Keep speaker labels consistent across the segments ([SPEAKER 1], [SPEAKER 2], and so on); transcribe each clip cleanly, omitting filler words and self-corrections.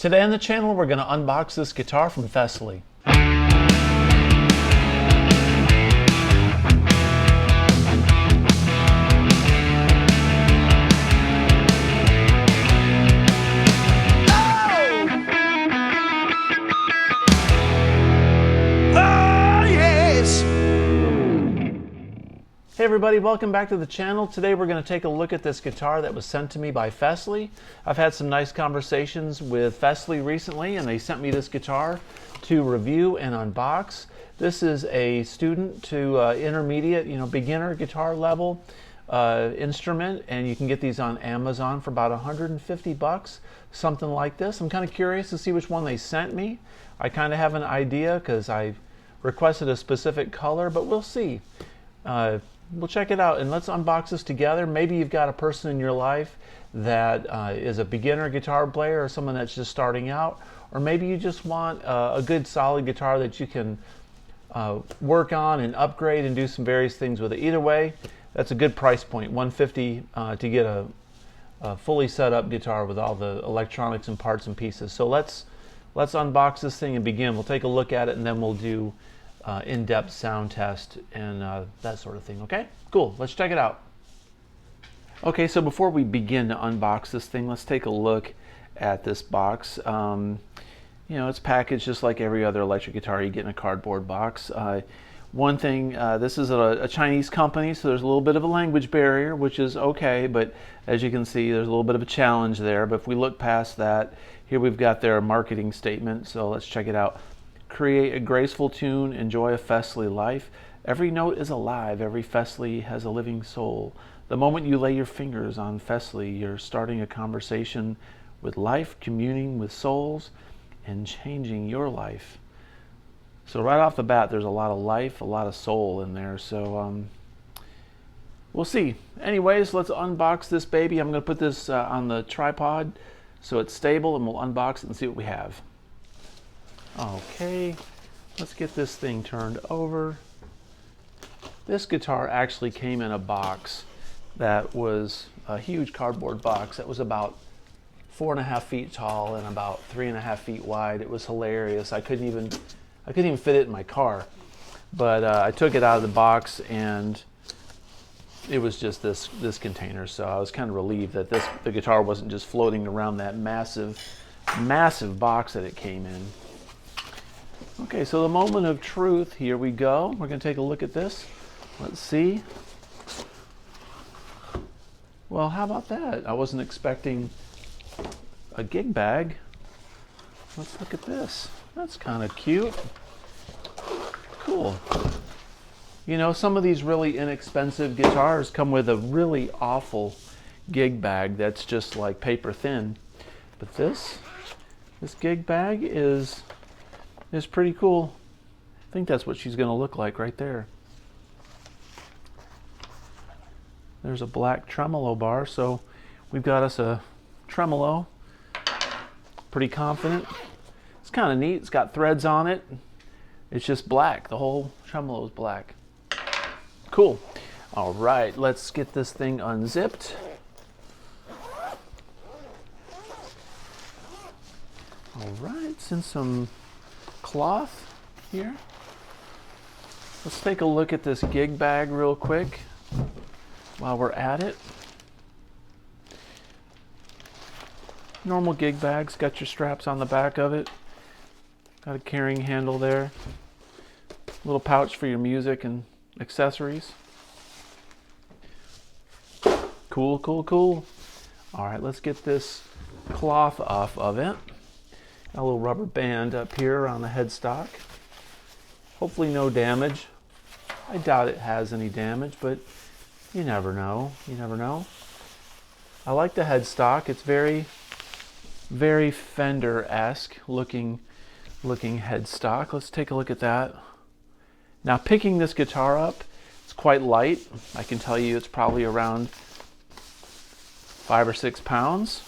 [SPEAKER 1] Today on the channel we're going to unbox this guitar from Fesley. Hey everybody, welcome back to the channel. Today we're going to take a look at this guitar that was sent to me by Fesley. I've had some nice conversations with Fesley recently and they sent me this guitar to review and unbox. This is a student to intermediate, beginner guitar level instrument, and you can get these on Amazon for about 150 bucks, something like this. I'm kind of curious to see which one they sent me. I kind of have an idea because I requested a specific color, but we'll see. We'll check it out and let's unbox this together. Maybe you've got a person in your life that is a beginner guitar player or someone that's just starting out, or maybe you just want a good solid guitar that you can work on and upgrade and do some various things with it. Either way, that's a good price point, $150 to get a fully set up guitar with all the electronics and parts and pieces. So let's unbox this thing and begin. We'll take a look at it and then we'll do in-depth sound test and that sort of thing. Okay, cool, let's check it out. Okay, so before we begin to unbox this thing, let's take a look at this box. It's packaged just like every other electric guitar you get in a cardboard box. One thing, this is a Chinese company, so there's a little bit of a language barrier, which is okay, but as you can see, there's a little bit of a challenge there. But if we look past that, here we've got their marketing statement, so let's check it out. Create a graceful tune, enjoy a Fesley life. Every note is alive, every Fesley has a living soul. The moment you lay your fingers on Fesley, you're starting a conversation with life, communing with souls, and changing your life. So right off the bat, there's a lot of life, a lot of soul in there. So we'll see. Anyways, let's unbox this baby. I'm going to put this on the tripod so it's stable, and we'll unbox it and see what we have. Okay, let's get this thing turned over. This guitar actually came in a box that was a huge cardboard box that was about 4.5 feet tall and about 3.5 feet wide. It was hilarious. I couldn't even fit it in my car. But I took it out of the box and it was just this container. So I was kind of relieved that the guitar wasn't just floating around that massive box that it came in. Okay, so the moment of truth, here we go. We're going to take a look at this. Let's see. Well, how about that? I wasn't expecting a gig bag. Let's look at this. That's kind of cute. Cool. Some of these really inexpensive guitars come with a really awful gig bag that's just like paper thin. But this gig bag is pretty cool. I think that's what she's going to look like right there. There's a black tremolo bar, so we've got us a tremolo. Pretty confident. It's kind of neat. It's got threads on it. It's just black. The whole tremolo is black. Cool. All right, let's get this thing unzipped. All right, it's in some cloth here. Let's take a look at this gig bag real quick while we're at it. Normal gig bags, got your straps on the back of it. Got a carrying handle there. Little pouch for your music and accessories. Cool, cool, cool. All right, let's get this cloth off of it. Got a little rubber band up here around the headstock. Hopefully no damage. I doubt it has any damage, but you never know. You never know. I like the headstock. It's very, very Fender-esque looking headstock. Let's take a look at that. Now, picking this guitar up, it's quite light. I can tell you it's probably around 5 or 6 pounds.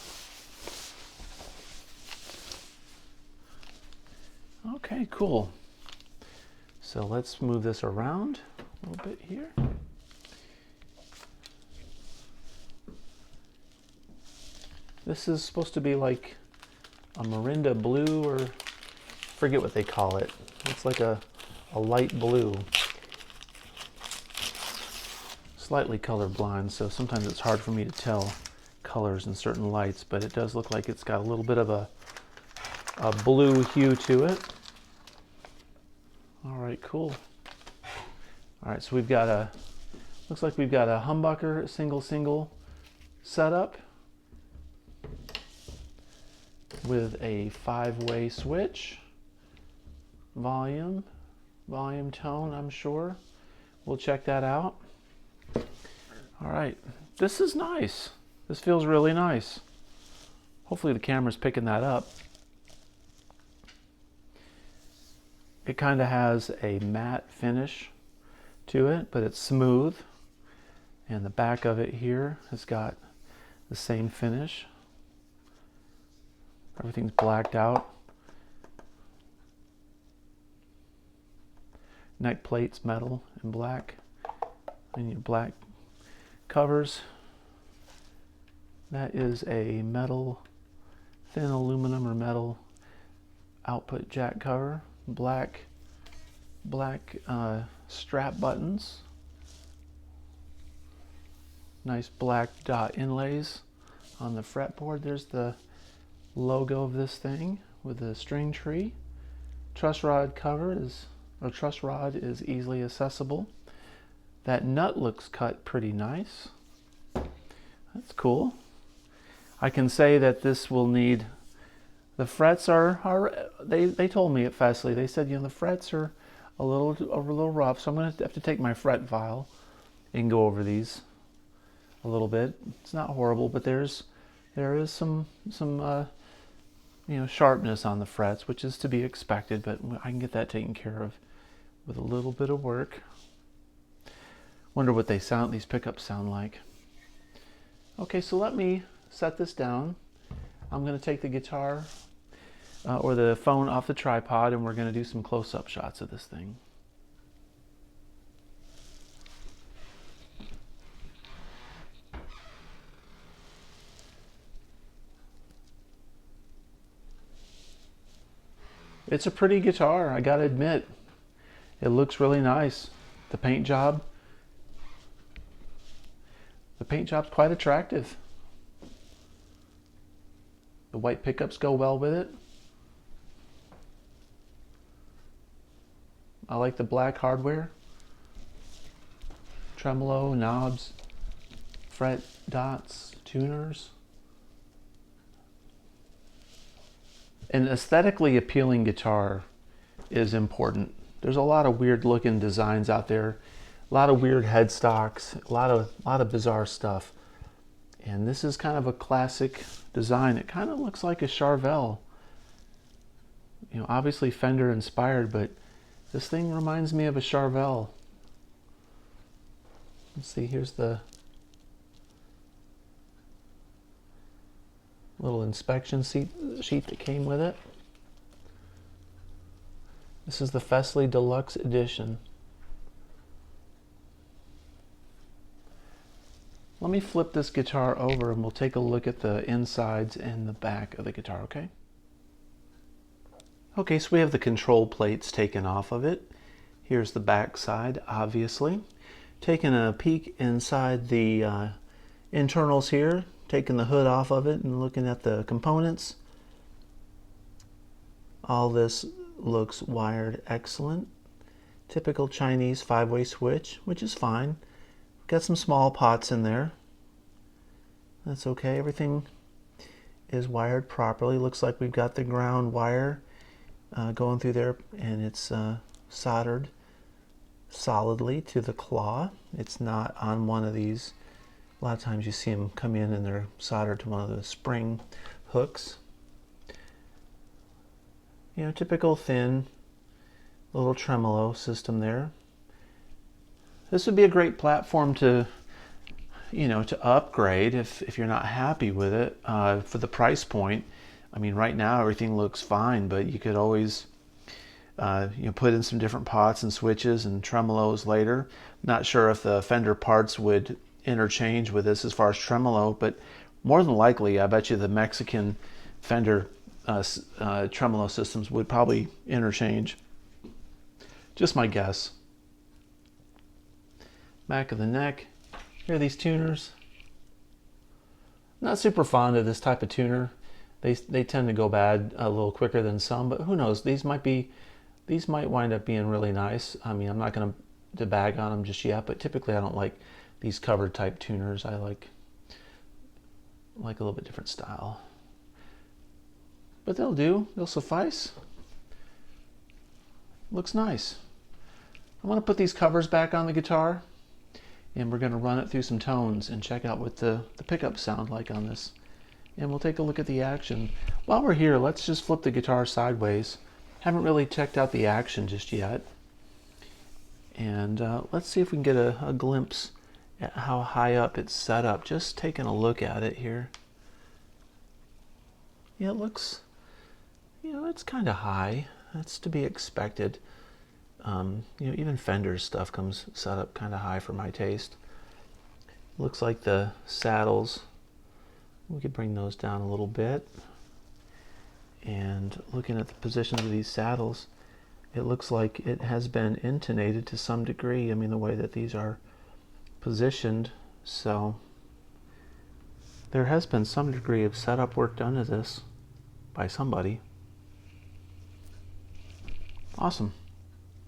[SPEAKER 1] Okay, cool. So let's move this around a little bit here. This is supposed to be like a Mirinda blue, or forget what they call it. It's like a light blue. Slightly colorblind, so sometimes it's hard for me to tell colors in certain lights, but it does look like it's got a little bit of a blue hue to it. All right, cool. All right, so we've got looks like we've got a humbucker single setup with a 5-way switch, volume tone, I'm sure. We'll check that out. All right, this is nice. This feels really nice. Hopefully the camera's picking that up. It kind of has a matte finish to it, but it's smooth. And the back of it here has got the same finish. Everything's blacked out. Neck plates, metal and black. And your black covers. That is a metal, thin aluminum or metal output jack cover. Black strap buttons. Nice black dot inlays on the fretboard. There's the logo of this thing with the string tree. Truss rod is easily accessible. That nut looks cut pretty nice. That's cool. I can say that this will need, the frets are they told me at Fesley, they said, you know, the frets are a little rough, so I'm going to have to take my fret file and go over these a little bit. It's not horrible, but there is some you know, sharpness on the frets, which is to be expected, but I can get that taken care of with a little bit of work. Wonder what these pickups sound like. Okay, so let me set this down. I'm going to take the guitar or the phone off the tripod, and we're going to do some close-up shots of this thing. It's a pretty guitar, I gotta admit. It looks really nice. The paint job's quite attractive. The white pickups go well with it. I like the black hardware. Tremolo, knobs, fret dots, tuners. An aesthetically appealing guitar is important. There's a lot of weird looking designs out there, a lot of weird headstocks, a lot of bizarre stuff. And this is kind of a classic design. It kind of looks like a Charvel. You know, obviously Fender inspired, but this thing reminds me of a Charvel. Let's see, here's the little inspection sheet that came with it. This is the Fesley Deluxe Edition. Let me flip this guitar over and we'll take a look at the insides and the back of the guitar, okay? Okay, so we have the control plates taken off of it. Here's the back side, obviously. Taking a peek inside the internals here, taking the hood off of it and looking at the components. All this looks wired excellent. Typical Chinese 5-way switch, which is fine. Got some small pots in there. That's okay. Everything is wired properly. Looks like we've got the ground wire going through there, and it's soldered solidly to the claw. It's not on one of these. A lot of times you see them come in and they're soldered to one of the spring hooks. You know, typical thin little tremolo system there. This would be a great platform to, you know, to upgrade if you're not happy with it for the price point. I mean, right now everything looks fine, but you could always you know, put in some different pots and switches and tremolos later. Not sure if the Fender parts would interchange with this as far as tremolo, but more than likely I bet you the Mexican Fender tremolo systems would probably interchange. Just my guess. Back of the neck. Here are these tuners. Not super fond of this type of tuner. They tend to go bad a little quicker than some, but who knows? These might wind up being really nice. I mean, I'm not going to bag on them just yet, but typically I don't like these covered type tuners. I like a little bit different style. But they'll do. They'll suffice. Looks nice. I'm going to put these covers back on the guitar, and we're going to run it through some tones and check out what the pickups sound like on this. And we'll take a look at the action. While we're here, let's just flip the guitar sideways. Haven't really checked out the action just yet. And let's see if we can get a glimpse at how high up it's set up. Just taking a look at it here. Yeah, it looks, it's kind of high. That's to be expected. Even Fender's stuff comes set up kind of high for my taste. Looks like the saddles, we could bring those down a little bit. And looking at the positions of these saddles, it looks like it has been intonated to some degree. I mean, the way that these are positioned. So there has been some degree of setup work done to this by somebody. Awesome.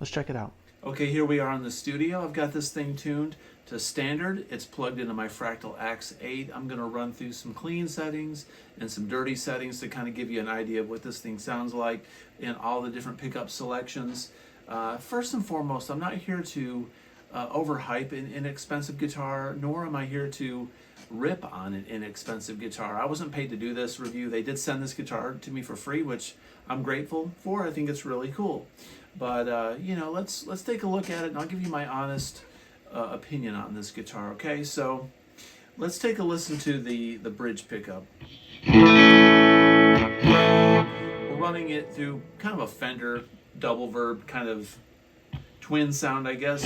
[SPEAKER 1] Let's check it out. Okay, here we are in the studio. I've got this thing tuned to standard. It's plugged into my Fractal Axe 8. I'm going to run through some clean settings and some dirty settings to kind of give you an idea of what this thing sounds like in all the different pickup selections. First and foremost, I'm not here to overhype an inexpensive guitar, nor am I here to rip on an inexpensive guitar. I wasn't paid to do this review. They did send this guitar to me for free, which I'm grateful for. I think it's really cool. But let's take a look at it, and I'll give you my honest opinion on this guitar. Okay, so let's take a listen to the bridge pickup. We're running it through kind of a Fender double verb kind of twin sound, I guess.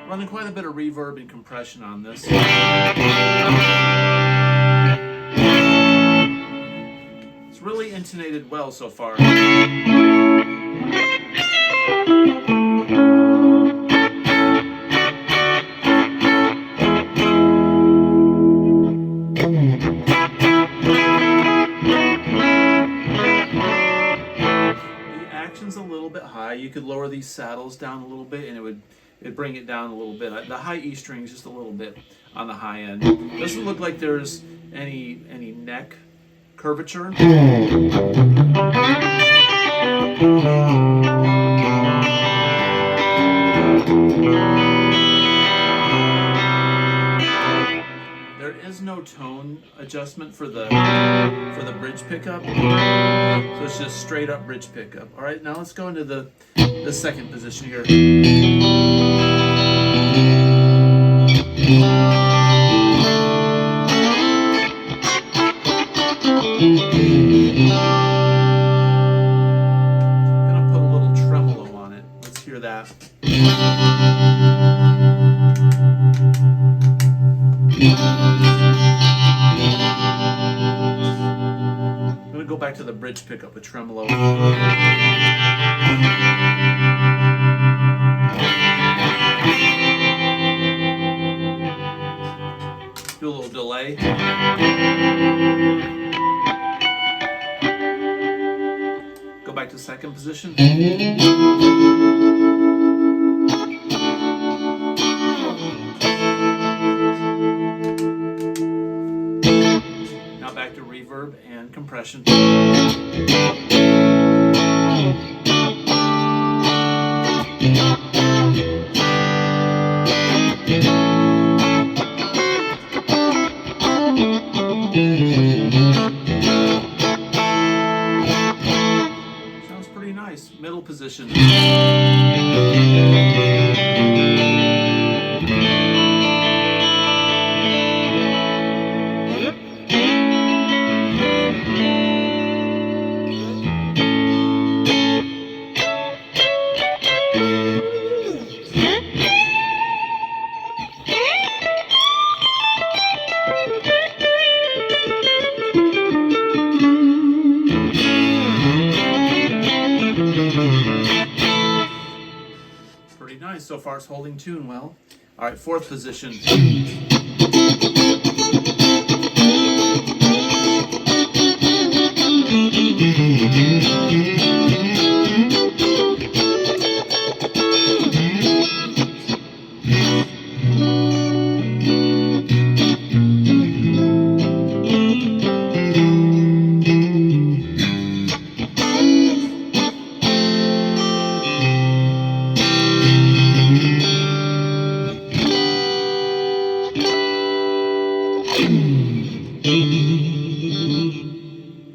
[SPEAKER 1] Running quite a bit of reverb and compression on this. It's really intonated well so far. A little bit high. You could lower these saddles down a little bit and it'd bring it down a little bit. The high E string is just a little bit on the high end. Doesn't look like there's any neck curvature. There is no tone adjustment for the bridge pickup, so it's just straight up bridge pickup. All right, now let's go into the second position here. I'm gonna put a little tremolo on it. Let's hear that. I'm going to go back to the bridge pickup with tremolo. Do a little delay. Go back to second position. Now back to reverb and compression. Sounds pretty nice. Middle position. nice. So far it's holding tune well. All right, fourth position.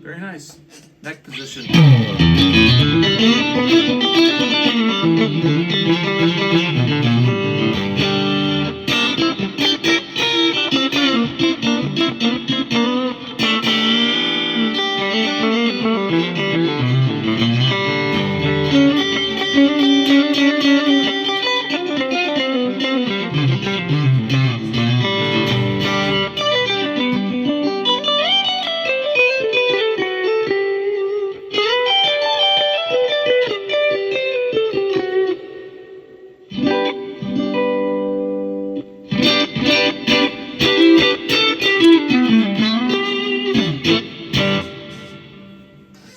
[SPEAKER 1] Very nice. Next position.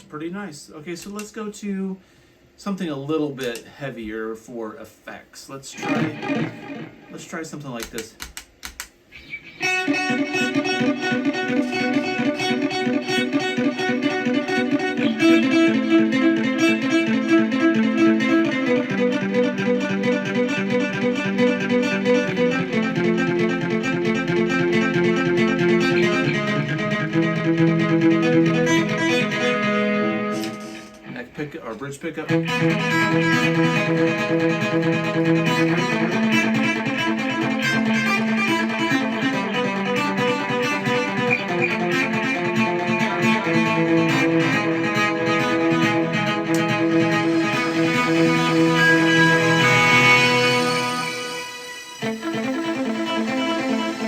[SPEAKER 1] Pretty nice. Okay, so let's go to something a little bit heavier for effects. Let's try something like this. Pick our bridge pickup.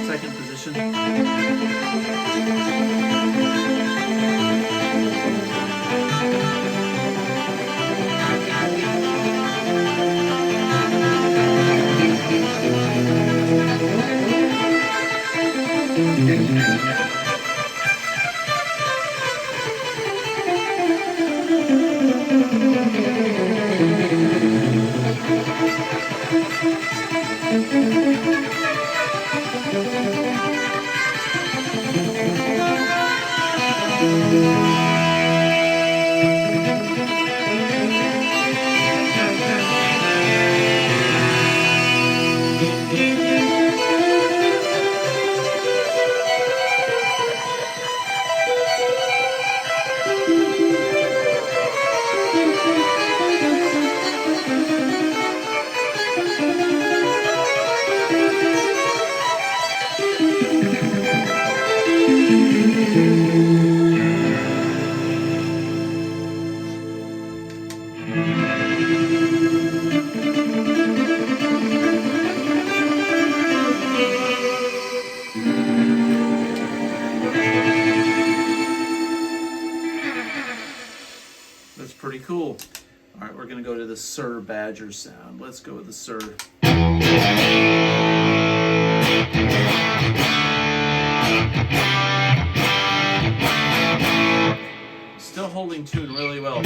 [SPEAKER 1] Second position. That's pretty cool. All right, we're going to go to the Sir Badger sound. Let's go with the Sir. Still holding tune really well.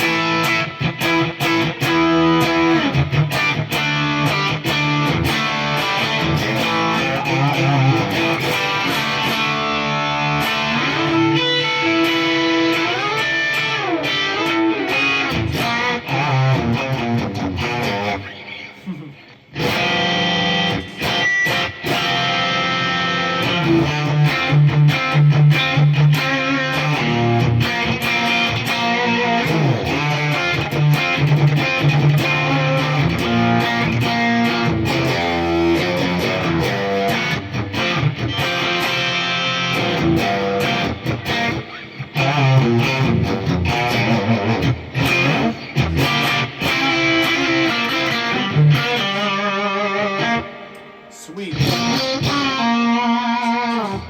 [SPEAKER 1] Sweet.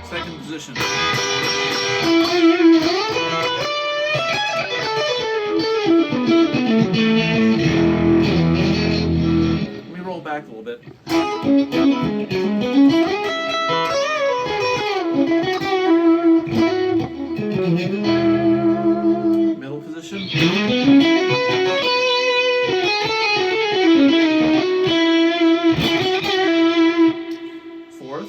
[SPEAKER 1] Second position. Let me roll back a little Middle position. Fourth.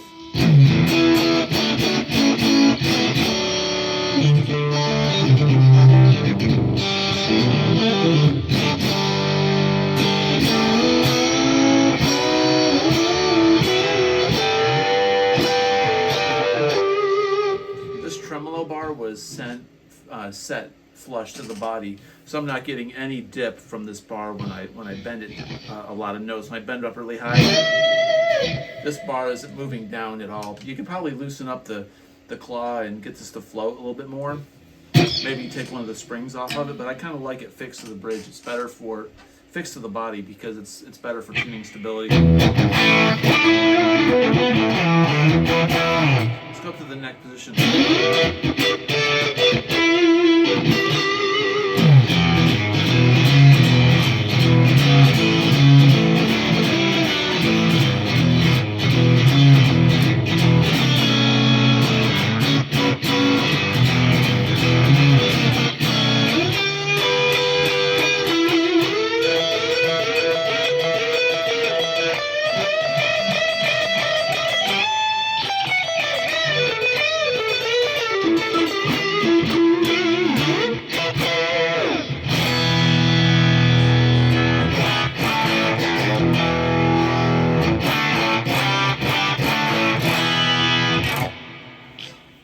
[SPEAKER 1] This tremolo bar was set flush to the body, so I'm not getting any dip from this bar when I bend it a lot of notes. When I bend it up really high, this bar isn't moving down at all. You could probably loosen up the claw and get this to float a little bit more. Maybe take one of the springs off of it, but I kind of like it fixed to the bridge. It's better for fixed to the body because it's better for tuning stability. Let's go up to the neck position.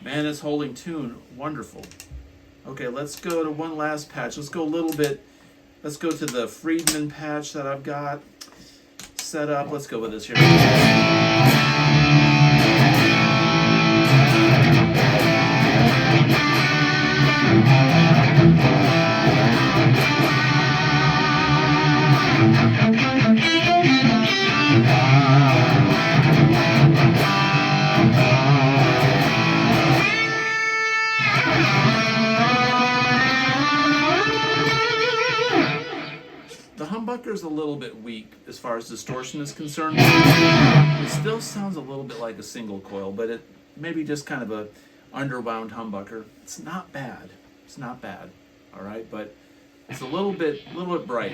[SPEAKER 1] Man, it's holding tune. Wonderful. Okay, let's go to one last patch. Let's go a little bit. Let's go to the Fredman patch that I've got set up. Let's go with this here. The humbucker's a little bit weak as far as distortion is concerned. It still sounds a little bit like a single coil, but it maybe just kind of a underwound humbucker. It's not bad. It's not bad. All right, but it's a little bit bright.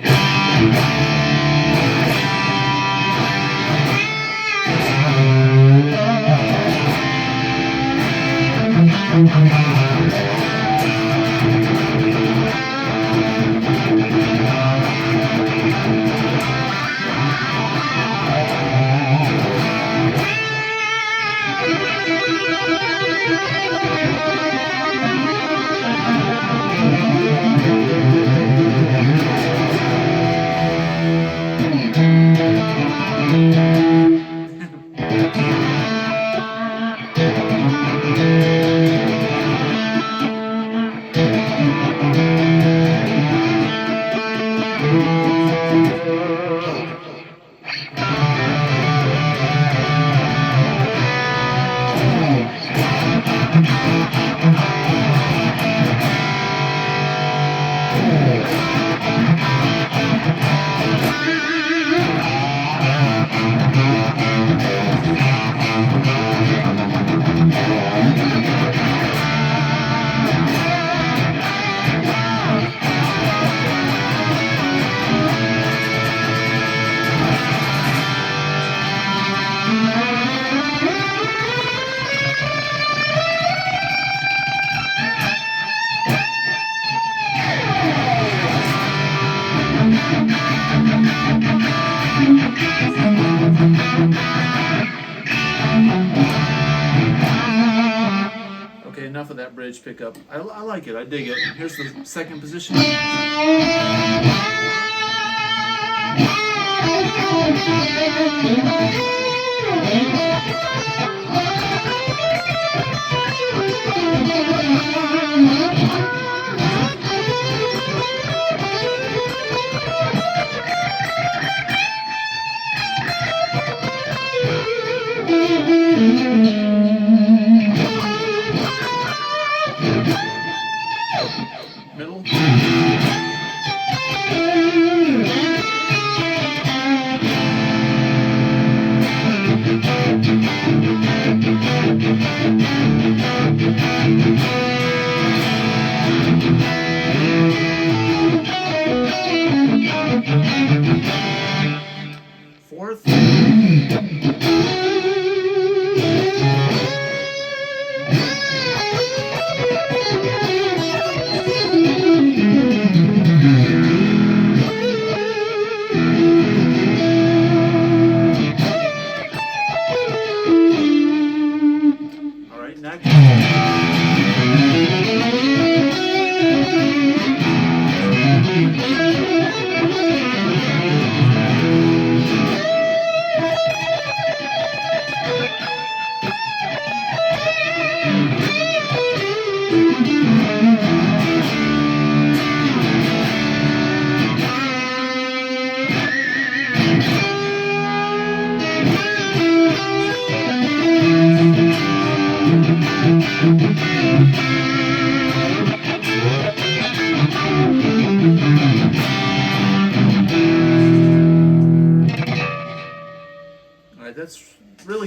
[SPEAKER 1] Okay, enough of that bridge pickup. I like it. I dig it. Here's the second position. Middle.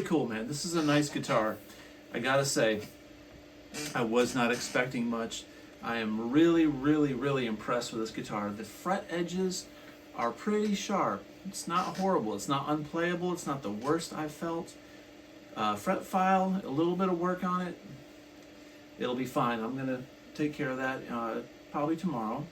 [SPEAKER 1] really cool, man. This is a nice guitar. I gotta say, I was not expecting much. I am really, really, really impressed with this guitar. The fret edges are pretty sharp. It's not horrible. It's not unplayable. It's not the worst I've felt. Fret file, a little bit of work on it. It'll be fine. I'm going to take care of that probably tomorrow.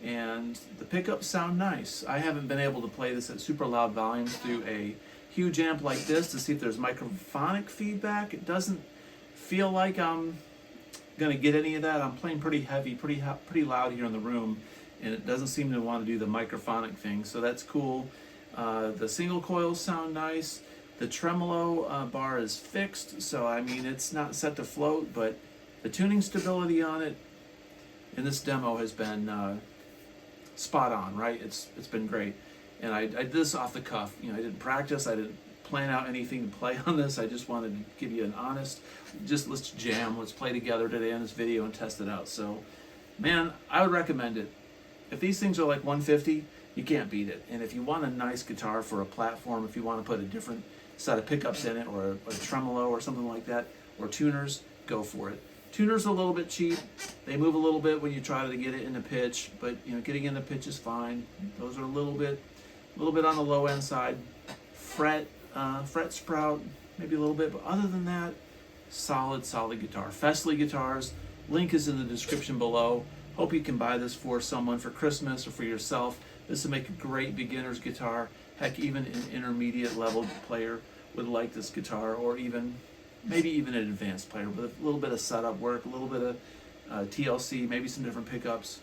[SPEAKER 1] And the pickups sound nice. I haven't been able to play this at super loud volumes through a huge amp like this to see if there's microphonic feedback. It doesn't feel like I'm going to get any of that. I'm playing pretty heavy, pretty loud here in the room, and it doesn't seem to want to do the microphonic thing, so that's cool. The single coils sound nice. The tremolo bar is fixed, so I mean it's not set to float, but the tuning stability on it in this demo has been spot on, right? It's been great. And I did this off the cuff. You know, I didn't practice, I didn't plan out anything to play on this. I just wanted to give you an honest, let's jam, let's play together today on this video and test it out. So, man, I would recommend it. If these things are like $150, you can't beat it. And if you want a nice guitar for a platform, if you want to put a different set of pickups in it, or a tremolo or something like that, or tuners, go for it. Tuners are a little bit cheap. They move a little bit when you try to get it into pitch, but you know, getting into pitch is fine. Those are a little bit on the low end side. Fret sprout, maybe a little bit, but other than that, solid guitar. Fesley guitars, link is in the description below. Hope you can buy this for someone for Christmas or for yourself. This will make a great beginner's guitar. Heck, even an intermediate level player would like this guitar, or maybe even an advanced player with a little bit of setup work, a little bit of TLC, maybe some different pickups.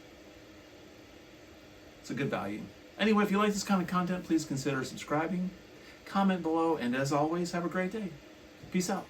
[SPEAKER 1] It's a good value. Anyway, if you like this kind of content, please consider subscribing, comment below, and as always, have a great day. Peace out.